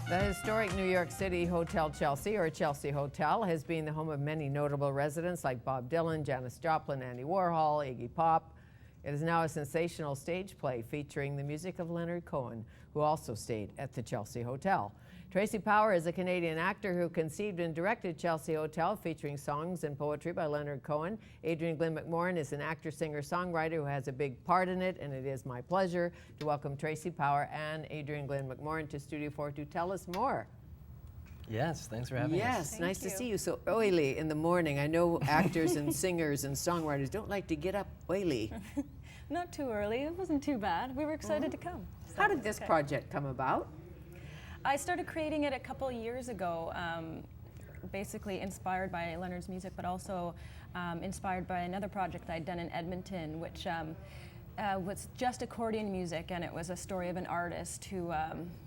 The historic New York City Hotel Chelsea, or Chelsea Hotel, has been the home of many notable residents like Bob Dylan, Janis Joplin, Andy Warhol, Iggy Pop. It is now a sensational stage play featuring the music of Leonard Cohen, who also stayed at the Chelsea Hotel. Tracey Power is a Canadian actor who conceived and directed Chelsea Hotel, featuring songs and poetry by Leonard Cohen. Adrian Glynn McMorran is an actor, singer, songwriter who has a big part in it, and it is my pleasure to welcome Tracey Power and Adrian Glynn McMorran to Studio 4 to tell us more. Yes, thanks for having us. Yes, nice to see you so early in the morning. I know actors and singers and songwriters don't like to get up early. Not too early. It wasn't too bad. We were excited to come. So How did this project come about? I started creating it a couple years ago, basically inspired by Leonard's music, but also inspired by another project I'd done in Edmonton, which was just accordion music, and it was a story of an artist who,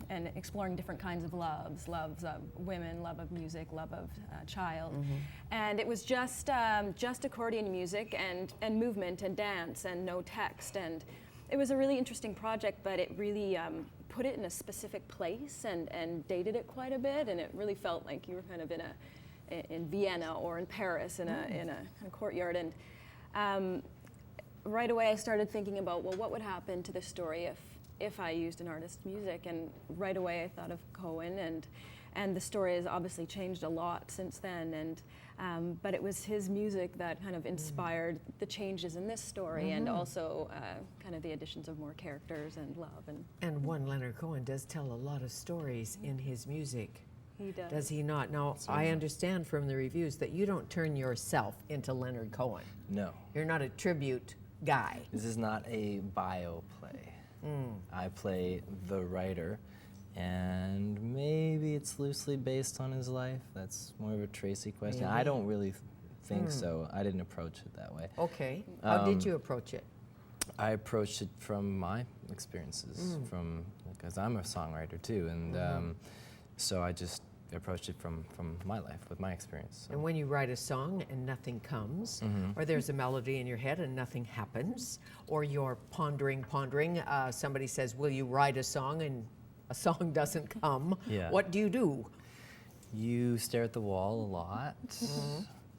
and exploring different kinds of loves of women, love of music, love of child. Mm-hmm. And it was just accordion music and movement and dance and no text. And it was a really interesting project, but it really put it in a specific place and dated it quite a bit, and it really felt like you were kind of in Vienna or in Paris in a kind of courtyard. And right away I started thinking about, well, what would happen to the story if I used an artist's music? And right away I thought of Cohen, and the story has obviously changed a lot since then. And but it was his music that kind of inspired the changes in this story, and also kind of the additions of more characters and love. And one Leonard Cohen does tell a lot of stories in his music. He does. Does he not? Now, I understand from the reviews that you don't turn yourself into Leonard Cohen. No. You're not a tribute guy. This is not a bio play. I play the writer, and maybe it's loosely based on his life. That's more of a Tracey question. I don't really think so. I didn't approach it that way. Okay. How did you approach it? I approached it from my experiences, because I'm a songwriter too, and so I just approached it from my life, with my experience. So. And when you write a song and nothing comes, or there's a melody in your head and nothing happens, or you're pondering, somebody says, will you write a song, and a song doesn't come, what do you do? You stare at the wall a lot.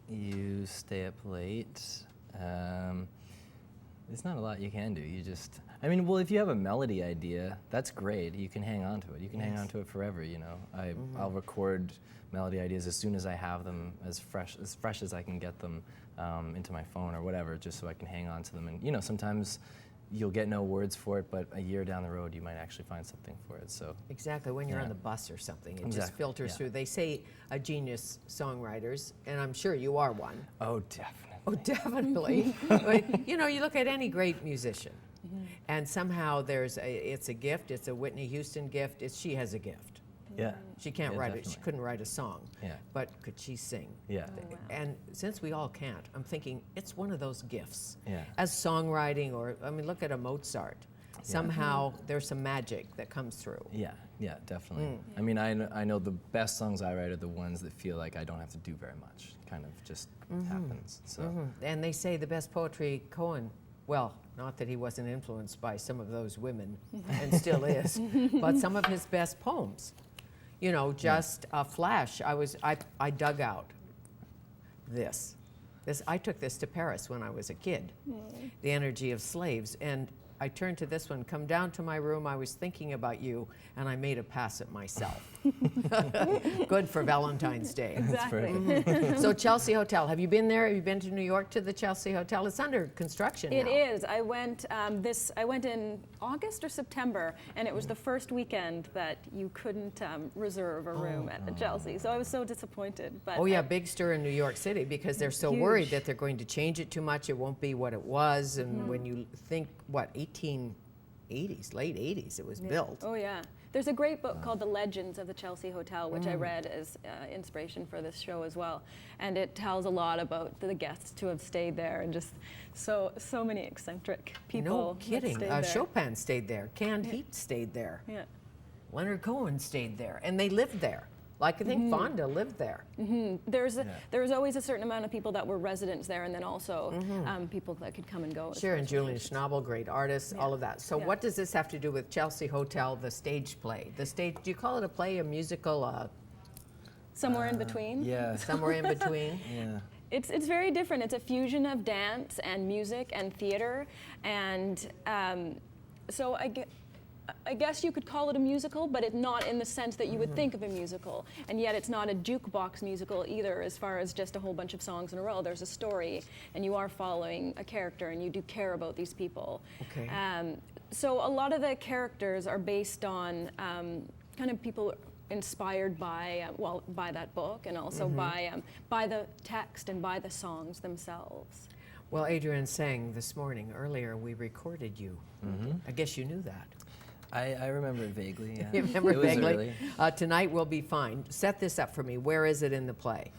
You stay up late. There's not a lot you can do. You just, I mean, well, if you have a melody idea, that's great. You can hang on to it. You can hang on to it forever, you know. I'll record melody ideas as soon as I have them, as fresh as I can get them into my phone or whatever, just so I can hang on to them. And, you know, sometimes you'll get no words for it, but a year down the road, you might actually find something for it. So exactly, when you're on the bus or something, it just filters through. They say a genius songwriters, and I'm sure you are one. Oh, definitely. Oh, definitely. But, you know, you look at any great musician, and somehow it's a gift. It's a Whitney Houston gift. She has a gift. Yeah. She can't write definitely. it. She couldn't write a song. Yeah. But could she sing? Yeah. Oh, wow. And since we all can't, I'm thinking it's one of those gifts. Yeah. As songwriting, or I mean, look at a Mozart. Somehow there's some magic that comes through. Yeah, definitely. I mean, I know the best songs I write are the ones that feel like I don't have to do very much. It kind of just happens. So. And they say the best poetry, Cohen, well, not that he wasn't influenced by some of those women, and still is, but some of his best poems. You know, just a flash. I dug out this. I took this to Paris when I was a kid. The Energy of Slaves, and I turned to this one, come down to my room, I was thinking about you, and I made a pass at myself. Good for Valentine's Day. Exactly. So Chelsea Hotel, have you been there? Have you been to New York to the Chelsea Hotel? It's under construction now. It is. I went in August or September, and it was the first weekend that you couldn't reserve a room at the Chelsea. So I was so disappointed. But oh yeah, big stir in New York City, because they're so worried that they're going to change it too much. It won't be what it was. And when you think, what, 1880s, late 80s, it was built. Oh yeah. There's a great book called The Legends of the Chelsea Hotel, which I read as inspiration for this show as well. And it tells a lot about the guests who have stayed there, and just so many eccentric people. No kidding. Stayed there. Chopin stayed there. Canned Heat stayed there. Yeah. Leonard Cohen stayed there. And they lived there. Like I think Fonda lived there. There was always a certain amount of people that were residents there, and then also people that could come and go. Sure, and Julian Schnabel, great artists, all of that. So what does this have to do with Chelsea Hotel, the stage play? The stage, do you call it a play, a musical? Somewhere in between. Yeah. Somewhere in between? Yeah. It's very different. It's a fusion of dance and music and theater, and so I guess you could call it a musical, but it's not in the sense that you would think of a musical. And yet it's not a jukebox musical either, as far as just a whole bunch of songs in a row. There's a story, and you are following a character, and you do care about these people. Okay. So a lot of the characters are based on kind of people inspired by by that book, and also by the text and by the songs themselves. Well, Adrian sang this morning earlier, we recorded you. I guess you knew that. I remember it vaguely. Yeah. You remember it was vaguely? early. Tonight Will Be Fine. Set this up for me. Where is it in the play?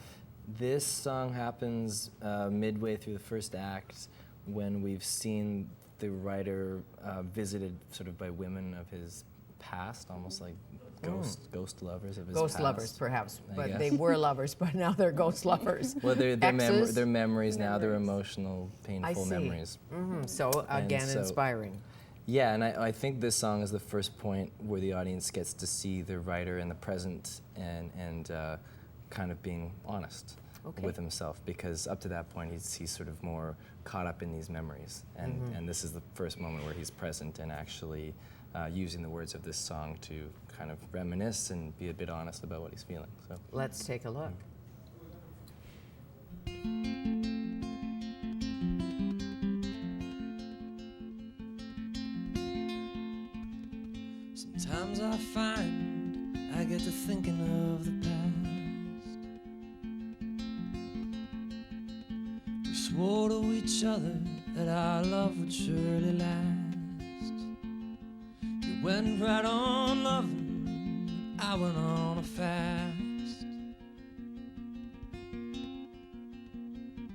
This song happens midway through the first act, when we've seen the writer visited sort of by women of his past, almost like ghost lovers of his Ghost past. lovers, perhaps, I but guess. they were lovers, but now they're ghost lovers. Well, they're Exes. memories now. They're emotional, painful see. memories. So again, so- inspiring. Yeah, and I think this song is the first point where the audience gets to see the writer in the present and kind of being honest with himself, because up to that point he's sort of more caught up in these memories, and this is the first moment where he's present and actually using the words of this song to kind of reminisce and be a bit honest about what he's feeling. So Let's take a look. Sometimes I find I get to thinking of the past. We swore to each other that our love would surely last. You went right on loving, I went on a fast.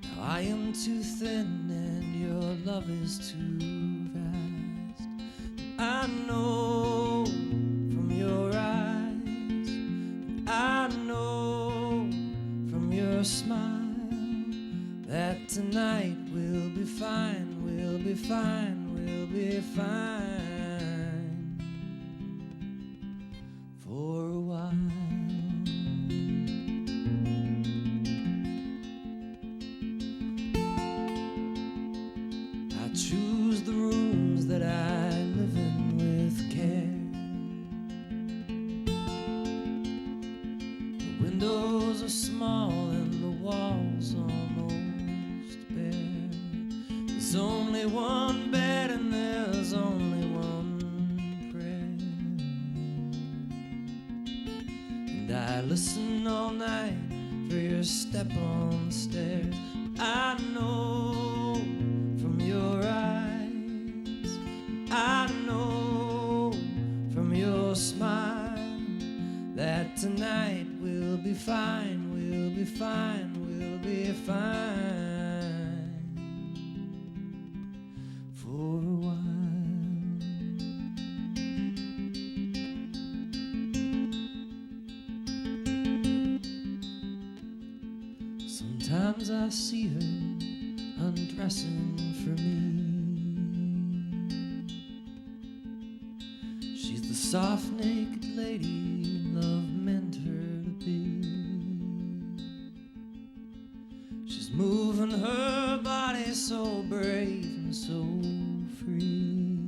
Now I am too thin and your love is too vast. I know from your eyes, I know from your smile, that tonight we'll be fine, we'll be fine, we'll be fine for a while. I choose the rooms that I live in with care. The windows are small and the walls almost bare. There's only one bed and there's only one prayer. And I listen all night for your step on the stairs. I know from your eyes, I know from your smile, that tonight we'll be fine, we'll be fine, we'll be fine for a while. Sometimes I see her undressing for me. She's the soft naked lady love meant her to be. She's moving her body so brave and so free.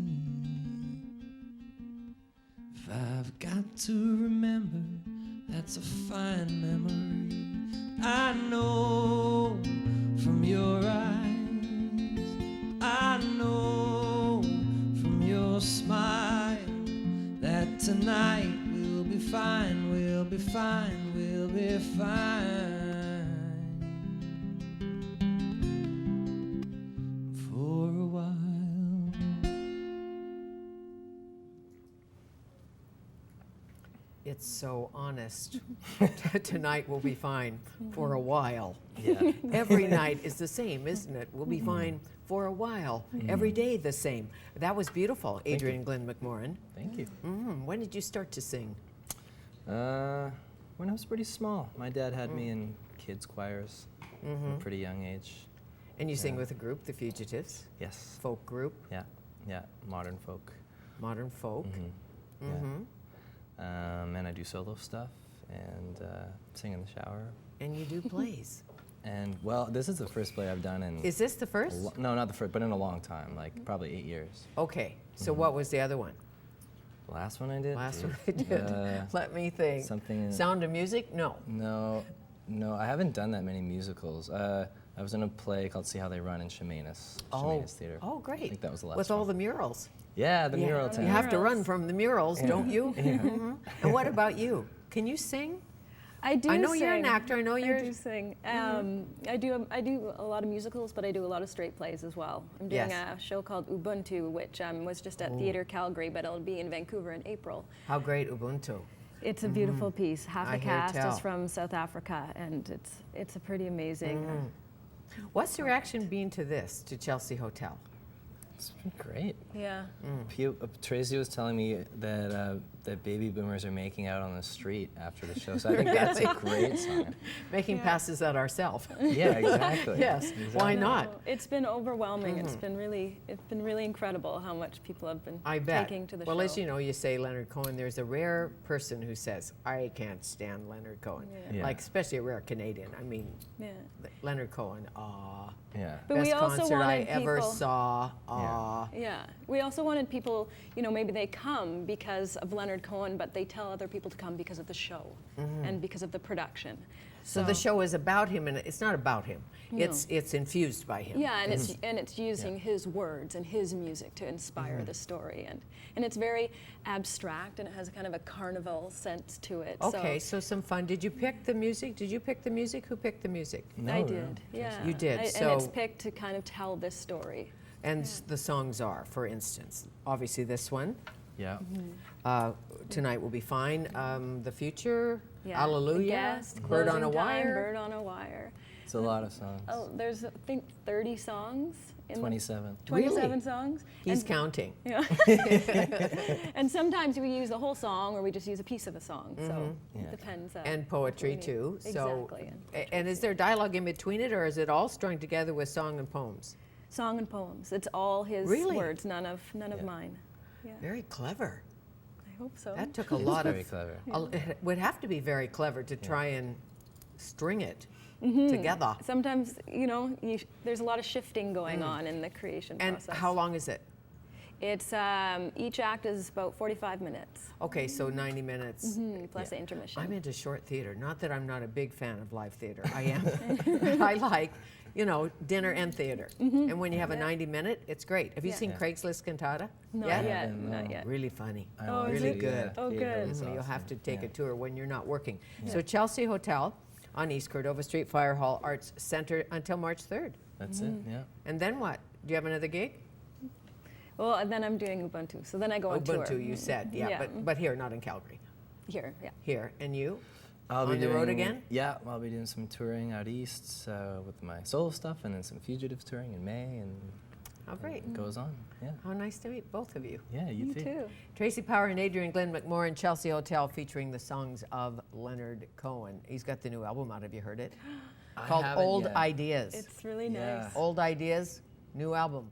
If I've got to remember, that's a fine memory. I know from your eyes, I know from your smile, that tonight we'll be fine, we'll be fine, we'll be fine for a while. It's so honest. Tonight will be fine for a while. yeah. Every night is the same, isn't it? We'll be fine for a while. Every day the same. That was beautiful, Adrian Glynn McMorran. Thank you. When did you start to sing? Well, When I was pretty small. My dad had me in kids choirs from a pretty young age. And you sing with a group, the Fugitives, Yes. folk group, Yeah. Yeah. Modern folk. modern folk. And I do solo stuff and sing in the shower. And you do plays. And well, this is the first play I've done in. Is this the first? No, not the first, but in a long time, like probably 8 years. Okay, so what was the other one? The last one I did. Last one I did. Let me think. Something. Sound of Music? No. No, I haven't done that many musicals. I was in a play called See How They Run in Chemainus Theater. Oh, great. I think that was the last With one. all the murals. Yeah, the mural You town. have to run from the murals, don't you? And what about you? Can you sing? I do. I know sing. you're an actor. I know you're. I do sing. I do a lot of musicals, but I do a lot of straight plays as well. I'm doing Yes. a show called Ubuntu, which was just at Theatre Calgary, but it'll be in Vancouver in April. How great, Ubuntu. It's a beautiful piece. Half I the hear cast tell. is from South Africa, and it's a pretty amazing. What's the reaction been to this, to Chelsea Hotel? It's been great. Yeah. Tracey was telling me that baby boomers are making out on the street after the show, so I think that's a great sign. Making passes at ourselves. Yeah, exactly. Yes, Exactly. why No, not? it's been overwhelming. It's been really incredible how much people have been I bet. taking to the Well, show. as you know, you say Leonard Cohen, there's a rare person who says, I can't stand Leonard Cohen. Yeah. Like, especially a rare Canadian. I mean, Yeah. Leonard Cohen, aw. Yeah. But Best we also concert I wanted ever people- saw, aw. Yeah, we also wanted people, maybe they come because of Leonard Cohen, but they tell other people to come because of the show and because of the production. So the show is about him, and it's not about him. It's infused by him. Yeah, and it's using his words and his music to inspire the story, and it's very abstract, and it has a kind of a carnival sense to it. Okay, so some fun. Did you pick the music? Did you pick the music? Who picked the music? No, I no, did. Yeah, You did, and so- it's picked to kind of tell this story. And the songs are, for instance, obviously this one, Yeah. Tonight Will Be Fine, The Future, Yeah, Hallelujah, The Guest, Bird on a Closing Time, Wire. Bird on a Wire. It's a lot of songs. Oh, there's I think 30 songs. In 27. 27 Really? songs. He's and, counting. Yeah. And sometimes we use the whole song, or we just use a piece of a song. So Yeah. it depends. And what poetry we need. too. So, Exactly. and is there dialogue in between it, or is it all strung together with song and poems? Song and poems. It's all his Really? words, none of mine. Yeah, Very clever. I hope so. That took a It's lot very of. clever. It would have to be very clever to try and string it Mm-hmm. together. Sometimes, there's a lot of shifting going on in the creation And process. how long is it? It's each act is about 45 minutes, Okay, so 90 minutes. plus the intermission. I'm into short theater. Not that I'm not a big fan of live theater. I am. I like, dinner and theater. And when you have a 90-minute, it's great. Have you Yeah. seen Yeah. Craigslist Cantata? Not Yeah? yet, No. not yet. Really funny. I Oh, wanna is really it? see good. that. Oh, Theater good. is You'll awesome. have to take Yeah. a tour when you're not working. So Chelsea Hotel on East Cordova Street, Fire Hall Arts Center until March 3rd. That's it, yeah. And then what? Do you have another gig? Well, and then I'm doing Ubuntu, so then I go on tour. Ubuntu, you said. Yeah, Yeah. but here, not in Calgary. Here, yeah. Here. And you? I'll On be the road doing- again? Yeah, I'll be doing some touring out east with my solo stuff, and then some Fugitives touring in May, and Oh, great. it goes on. Yeah, How nice to meet both of you. yeah, you Me too. Tracey Power and Adrian Glynn McMorran, Chelsea Hotel, featuring the songs of Leonard Cohen. He's got the new album out. Have you heard it? I Called haven't Old yet. Ideas. It's really Yeah. nice. Old Ideas, new album.